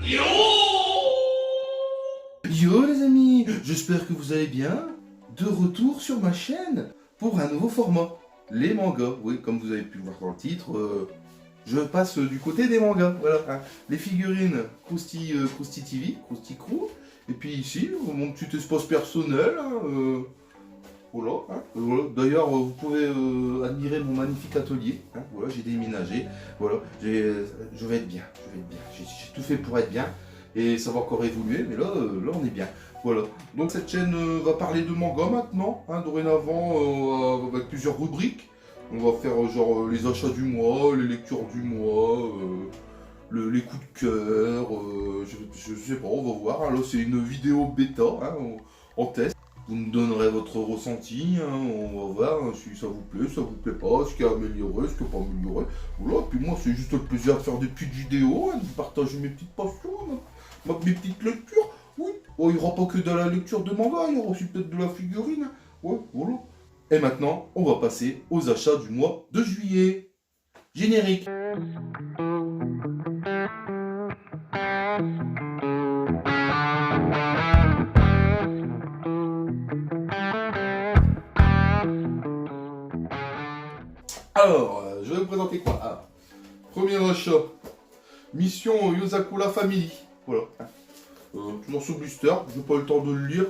Yo les amis, j'espère que vous allez bien. De retour sur ma chaîne pour un nouveau format, les mangas. Oui, comme vous avez pu le voir dans le titre, je passe du côté des mangas. Voilà, hein. Les figurines Krusty TV, Krusty Crew. Et puis ici, mon petit espace personnel. Hein, voilà, hein, voilà. D'ailleurs, vous pouvez admirer mon magnifique atelier. Hein, voilà, j'ai déménagé. Voilà, je vais être bien. J'ai tout fait pour être bien. Et ça va encore évoluer, mais là on est bien. Voilà. Donc cette chaîne va parler de manga maintenant, hein, dorénavant, avec plusieurs rubriques. On va faire genre les achats du mois, les lectures du mois, les coups de cœur, je sais pas, on va voir. Hein. Là c'est une vidéo bêta, hein, en test. Vous me donnerez votre ressenti, hein, on va voir hein, si ça vous plaît pas, ce qui est amélioré, ce qui n'est pas amélioré. Voilà, puis moi c'est juste le plaisir de faire des petites vidéos, hein, de partager mes petites passions, hein, mes petites lectures. Oui, oh, il n'y aura pas que de la lecture de manga, il y aura aussi peut-être de la figurine. Hein. Ouais, voilà. Et maintenant, on va passer aux achats du mois de juillet. Générique. Alors, je vais vous présenter quoi? Ah, premier achat, Mission Yosakura Family. Voilà. Toujours sous blister, je n'ai pas eu le temps de le lire.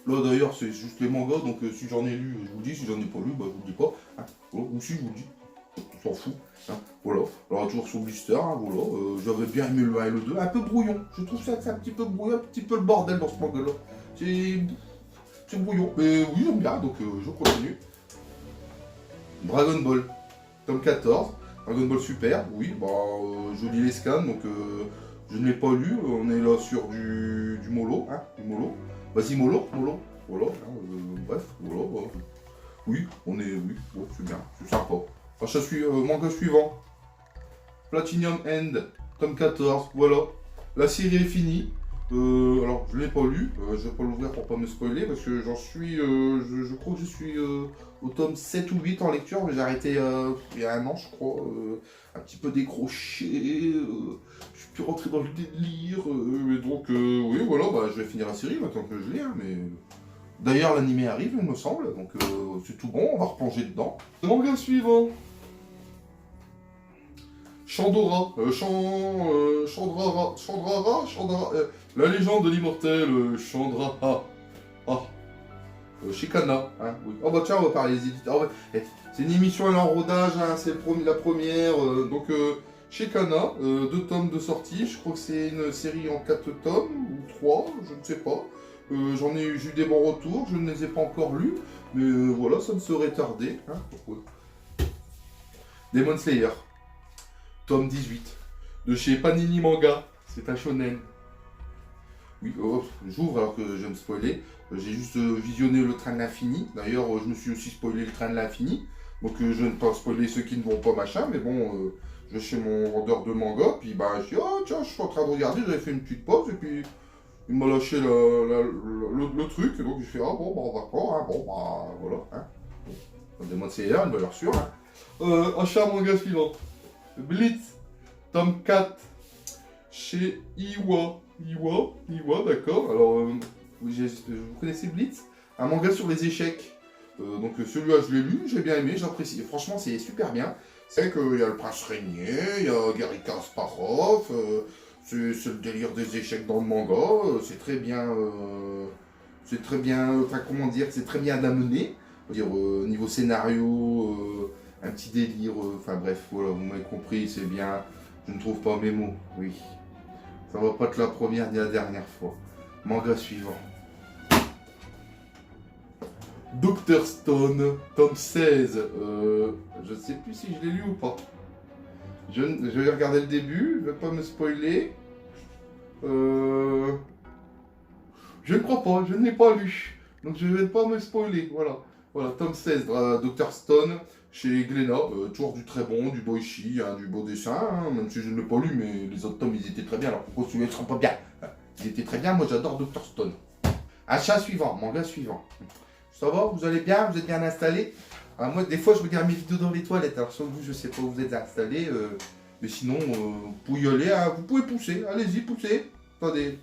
Là d'ailleurs, c'est juste les mangas, donc si j'en ai lu, je vous le dis. Si j'en ai pas lu, bah, je vous le dis pas. Hein. Voilà. Ou si je vous le dis, on s'en fout. Hein. Voilà. Alors, toujours sous blister, hein, voilà. J'avais bien aimé le 1 et le 2. Un peu brouillon. Je trouve ça un petit peu brouillon, un petit peu le bordel dans ce manga-là. C'est brouillon. Mais oui, j'aime bien, donc je continue. Dragon Ball, tome 14, Dragon Ball Super, oui, bah, je lis les scans, donc je ne l'ai pas lu, on est là sur du mollo, hein, du mollo. Vas-y mollo, voilà, hein, bref, voilà, voilà. Oui, oui, bon, c'est bien, c'est sympa. Achat manga suivant, Platinum End, tome 14, voilà, la série est finie. Alors, je ne l'ai pas lu, je ne vais pas l'ouvrir pour pas me spoiler parce que j'en suis, je crois que je suis au tome 7 ou 8 en lecture, mais j'ai arrêté il y a un an, je crois, un petit peu décroché, je suis plus rentré dans le délire, et donc, oui, voilà, bah, je vais finir la série maintenant que je l'ai, hein, mais... D'ailleurs, l'animé arrive, il me semble, donc c'est tout bon, on va replonger dedans. Manga suivant. Chandora, Chandrara, la légende de l'immortel Chandrara. Ah, Shikana, hein, oui. Oh bah tiens, on va parler des éditeurs. Oh, ouais. C'est une émission à l'enrodage, hein, c'est la première. Donc, Shikana, 2 tomes de sortie. Je crois que c'est une série en 4 tomes, ou 3, je ne sais pas. J'ai eu des bons retours, je ne les ai pas encore lus. Mais voilà, ça ne serait tardé. Hein, pourquoi Demon Slayer. Tome 18, de chez Panini Manga, c'est un shonen. Oui, j'ouvre alors que je vais me spoiler. J'ai juste visionné le train de l'infini. D'ailleurs, je me suis aussi spoilé le train de l'infini. Donc je ne vais pas spoiler ceux qui ne vont pas machin, mais bon, je vais chez mon vendeur de manga, puis bah je dis, oh tiens, je suis en train de regarder, j'avais fait une petite pause, et puis il m'a lâché le truc, et donc je fais, ah bon, bah d'accord, hein, bon, bah voilà. Hein. Bon, Demon Slayer, une valeur sûre. Hein. Achat manga suivant. Blitz, tome 4, chez Iwa, d'accord. Alors, vous connaissez Blitz? Un manga sur les échecs. Donc celui-là, je l'ai lu, j'ai bien aimé, j'apprécie. Franchement, c'est super bien. C'est qu'il y a le prince régnier, il y a Garry Kasparov, c'est le délire des échecs dans le manga, c'est très bien, enfin comment dire, c'est très bien amené. Dire, niveau scénario, un petit délire, enfin bref, voilà, vous m'avez compris, c'est bien, je ne trouve pas mes mots, oui. Ça va pas être la première ni la dernière fois. Manga suivant. Dr Stone, tome 16, je ne sais plus si je l'ai lu ou pas. Je vais regarder le début, je vais pas me spoiler. Je ne crois pas, je ne l'ai pas lu. Donc je ne vais pas me spoiler, voilà. Voilà, tome 16, Dr Stone, chez Glénat, toujours du très bon, du beau ishi, hein, du beau dessin, hein, même si je ne l'ai pas lu, mais les autres tomes ils étaient très bien, alors pourquoi celui-là ne sera pas bien? Ils étaient très bien, moi j'adore Dr Stone. Achat suivant, manga suivant. Ça va, vous allez bien, vous êtes bien installés? Moi des fois je regarde mes vidéos dans les toilettes, alors sans vous je sais pas où vous êtes installés, Mais sinon, vous pouvez y aller, hein, vous pouvez pousser. Allez-y, poussez. Attendez,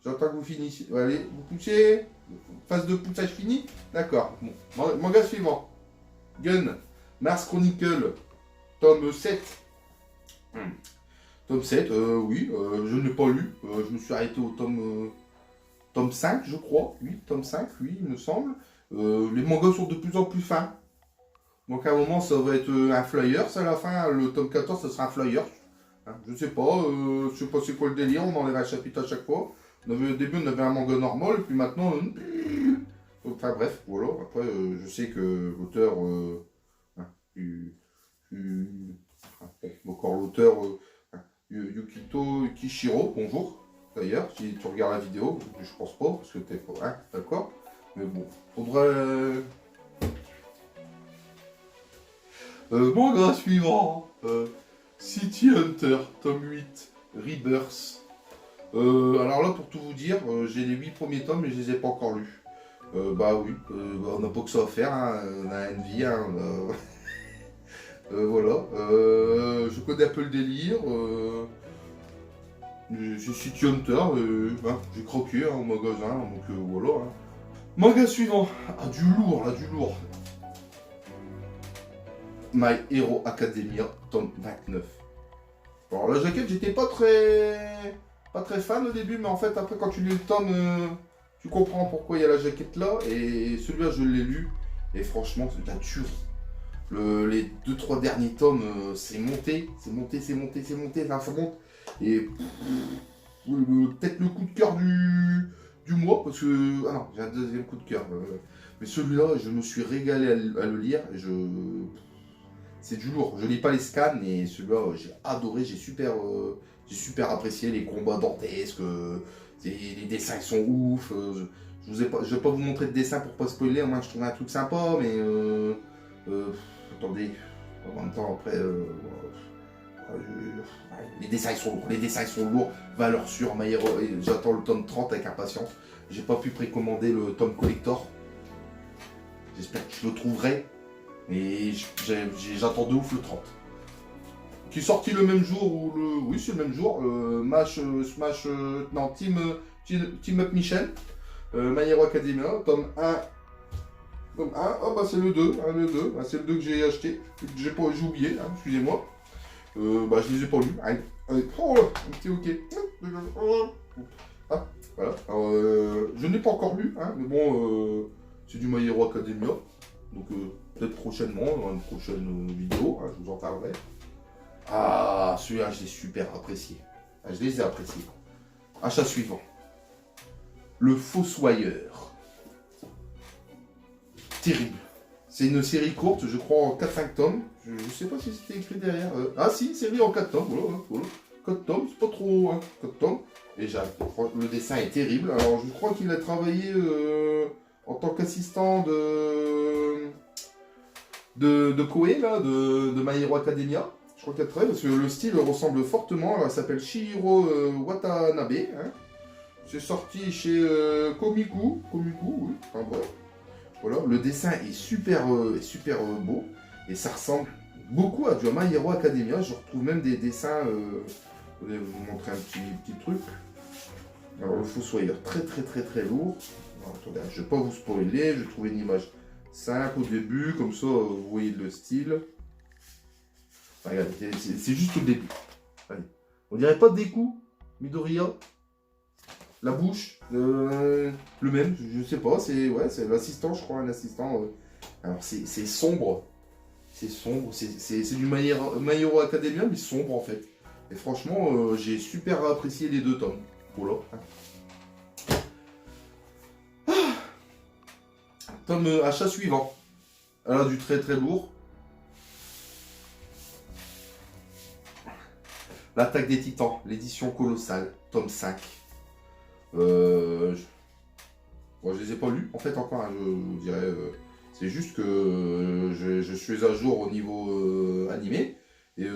j'entends que vous finissiez. Allez, vous poussez. Phase de poussage finie. D'accord. Bon. Manga suivant. Gun. Mars Chronicle. Tome 7. Tome 7, oui, je ne l'ai pas lu. Je me suis arrêté au tome 5, je crois. Oui, tome 5, oui, il me semble. Les mangas sont de plus en plus fins. Donc à un moment, ça va être un flyer. À la fin, le tome 14, ça sera un flyer. Hein, je sais pas c'est quoi le délire. On enlève un chapitre à chaque fois. Au début, on avait un manga normal, et puis maintenant... Enfin bref, voilà. Après, je sais que l'auteur... encore l'auteur... Yukito Kishiro, bonjour. D'ailleurs, si tu regardes la vidéo, je pense pas, parce que t'es pas... Hein, d'accord. Mais bon, faudrait... manga suivant. City Hunter, tome 8, Rebirth. Alors là, pour tout vous dire, j'ai les 8 premiers tomes, mais je les ai pas encore lus. Bah oui, on n'a pas que ça à faire, hein, on a une vie, hein, voilà. Je connais un peu le délire. J'ai City Hunter, hein, j'ai croqué hein, au magasin, donc voilà. Hein. Manga suivant. Ah, du lourd, là, du lourd. My Hero Academia, tome 29. Alors la jaquette, j'étais pas très fan au début, mais en fait après quand tu lis le tome, tu comprends pourquoi il y a la jaquette là. Et celui-là, je l'ai lu, et franchement, c'est de la tuerie. Les 2-3 derniers tomes, c'est monté, là, ça monte. Et peut-être le coup de cœur du mois, parce que... Ah non, j'ai un deuxième coup de cœur. Mais celui-là, je me suis régalé à le lire. C'est du lourd. Je lis pas les scans, et celui-là, j'ai adoré, j'ai super apprécié les combats dantesques. Les dessins ils sont ouf. Je vais pas vous montrer de dessin pour pas spoiler, moi je trouve un truc sympa, mais attendez, en même temps après, les dessins ils sont lourds, valeur sûre, j'attends le tome 30 avec impatience. J'ai pas pu précommander le tome collector, j'espère que je le trouverai, mais j'attends de ouf le 30. Qui est sorti le même jour, oui c'est le même jour, Team Up Michel, My Hero Academia, tome 1. Tome 1, ah bah c'est le 2, bah, c'est le 2 que j'ai acheté, j'ai oublié, hein, excusez-moi. Bah je les ai pas lus, allez, oh là, un petit ok. Ah, voilà, alors, je n'ai pas encore lu, hein, mais bon, c'est du My Hero Academia, donc peut-être prochainement, dans une prochaine vidéo, hein, je vous en parlerai. Ah, celui-là, je l'ai super apprécié. Ah, je les ai appréciés. Achat suivant. Le Fossoyeur. Terrible. C'est une série courte, je crois en 4-5 tomes. Je ne sais pas si c'était écrit derrière. Ah si, série en 4 tomes. Voilà. 4 tomes, c'est pas trop. Hein, 4 tomes. Et le dessin est terrible. Alors, je crois qu'il a travaillé en tant qu'assistant de Koei, là, de My Hero Academia. Je crois qu'il y a très, parce que le style ressemble fortement. Elle s'appelle Shihiro Watanabe. Hein. C'est sorti chez Komiku, oui. Enfin, bref. Voilà, le dessin est super beau. Et ça ressemble beaucoup à du My Hero Academia. Je retrouve même des dessins. Je vais vous montrer un petit truc. Alors, le Fossoyeur, très lourd. Alors, attendez, je ne vais pas vous spoiler. Je vais trouver une image simple au début. Comme ça, vous voyez le style. Regardez, c'est juste au début. Allez. On dirait pas des coups, Midoriya. La bouche, le même, je sais pas, c'est l'assistant, je crois, un assistant. Alors c'est sombre. C'est sombre, c'est du My Hero Academia, mais sombre en fait. Et franchement, j'ai super apprécié les 2 tomes. Voilà. Ah. Tome achat suivant. Alors du très lourd. L'attaque des titans, l'édition colossale, tome 5. Bon, je les ai pas lus en fait encore, hein, je dirais. C'est juste que je suis à jour au niveau animé et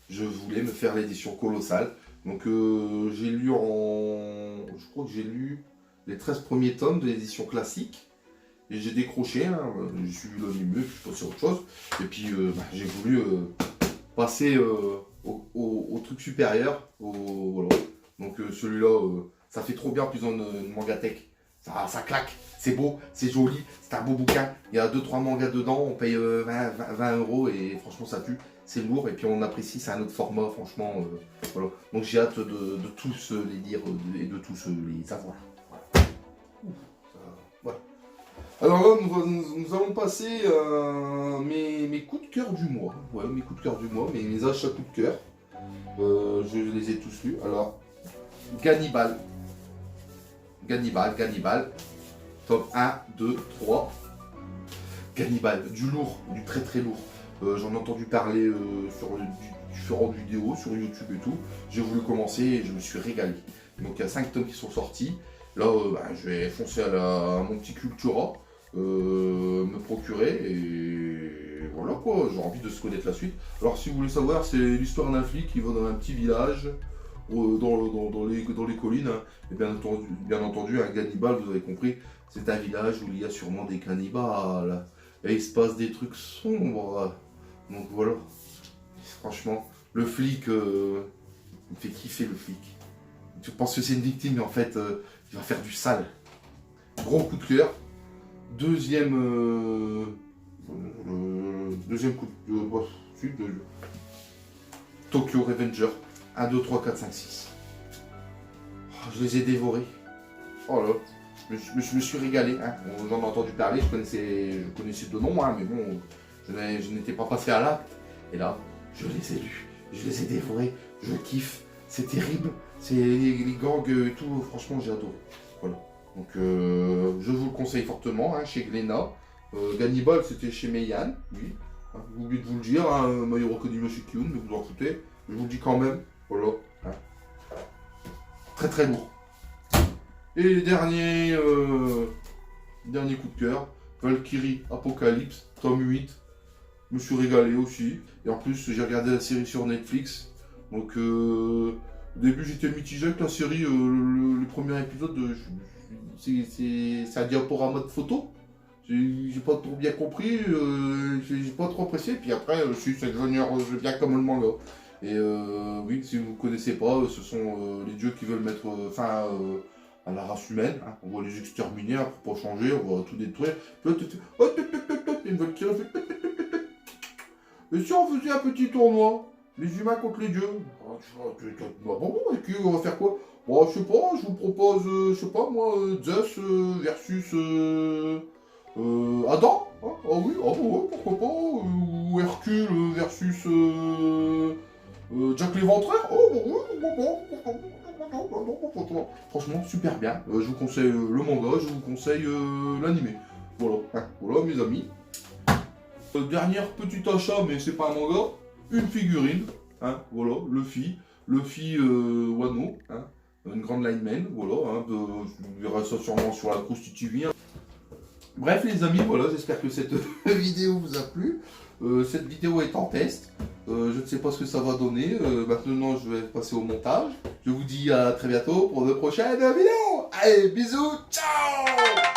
je voulais me faire l'édition colossale. Donc j'ai lu je crois que j'ai lu les 13 premiers tomes de l'édition classique et j'ai décroché. Hein, j'ai suivi l'anime, puis je suis passé à autre chose. Et puis j'ai voulu passer au truc supérieur. Voilà. Donc celui-là, ça fait trop bien plus dans une mangatech. Ça claque, c'est beau, c'est joli, c'est un beau bouquin. Il y a 2-3 mangas dedans, on paye 20 € et franchement ça tue. C'est lourd et puis on apprécie, c'est un autre format, franchement. Voilà. Donc j'ai hâte de tous les lire et de tous les avoir. Voilà. Alors là, nous allons passer mes coups de cœur du mois. Ouais, mes coups de cœur du mois, mes achats coups de cœur. Je les ai tous lus. Alors, Gannibal. Top 1, 2, 3. Gannibal, du lourd, du très très lourd. J'en ai entendu parler sur différentes vidéos, sur YouTube et tout. J'ai voulu commencer et je me suis régalé. Donc il y a 5 tomes qui sont sortis. Là, je vais foncer à mon petit Cultura, me procurer et voilà quoi. J'ai envie de se connaître la suite. Alors si vous voulez savoir, c'est l'histoire d'un flic qui va dans un petit village. Dans les collines, hein. Et bien entendu, un Gannibal, vous avez compris, c'est un village où il y a sûrement des cannibales, et il se passe des trucs sombres, donc voilà, franchement, le flic, il me fait kiffer le flic, tu penses que c'est une victime, mais en fait, il va faire du sale, gros coup de cœur, deuxième coup de Tokyo Revenger. 1, 2, 3, 4, 5, 6. Oh, je les ai dévorés. Oh là, je me suis régalé. Hein. J'en ai entendu parler, je connaissais deux noms, hein, mais bon, je n'étais pas passé à l'acte. Et là, je les ai lus, je les ai dévorés, je kiffe. C'est terrible, c'est les gangs et tout, franchement, j'ai adoré. Voilà. Donc, je vous le conseille fortement, hein, chez Glénat. Gannibal, c'était chez Meian, oui. Hein, j'ai oublié de vous le dire, hein, My Hero Academia chez Kyun, mais vous en foutez. Je vous le dis quand même. Voilà. Hein. Très très lourd. Et dernier coup de cœur, Valkyrie Apocalypse, tome 8. Je me suis régalé aussi. Et en plus, j'ai regardé la série sur Netflix. Donc, au début, j'étais mitigé avec la série. Le premier épisode, c'est un diaporama de photos. J'ai pas trop bien compris. J'ai pas trop apprécié. Puis après, c'est bien comme le manga. Et oui, si vous ne connaissez pas, ce sont les dieux qui veulent mettre fin à la race humaine. Hein. On va les exterminer hein, pour pas changer, on va tout détruire. Une Valkyrie fait. Et si on faisait un petit tournoi, les humains contre les dieux? Bon, et puis on va faire quoi? Bon, je sais pas, je vous propose, je sais pas moi, Zeus versus Adam. Hein, ah oui, ah ouais, pourquoi pas? Ou Hercule versus Jack l'Éventreur. Oh, franchement, super bien. Je vous conseille le manga, je vous conseille l'animé. Voilà, hein, voilà mes amis. Dernière petite achat, mais c'est pas un manga, une figurine. Hein, voilà, Luffy Wano, hein, une grande lineman. Voilà, hein, vous verrez ça sûrement sur la Krusty TV. Hein. Bref les amis, voilà, j'espère que cette vidéo vous a plu. Cette vidéo est en test. Je ne sais pas ce que ça va donner. Maintenant, je vais passer au montage. Je vous dis à très bientôt pour de prochaines vidéos. Allez, bisous, ciao!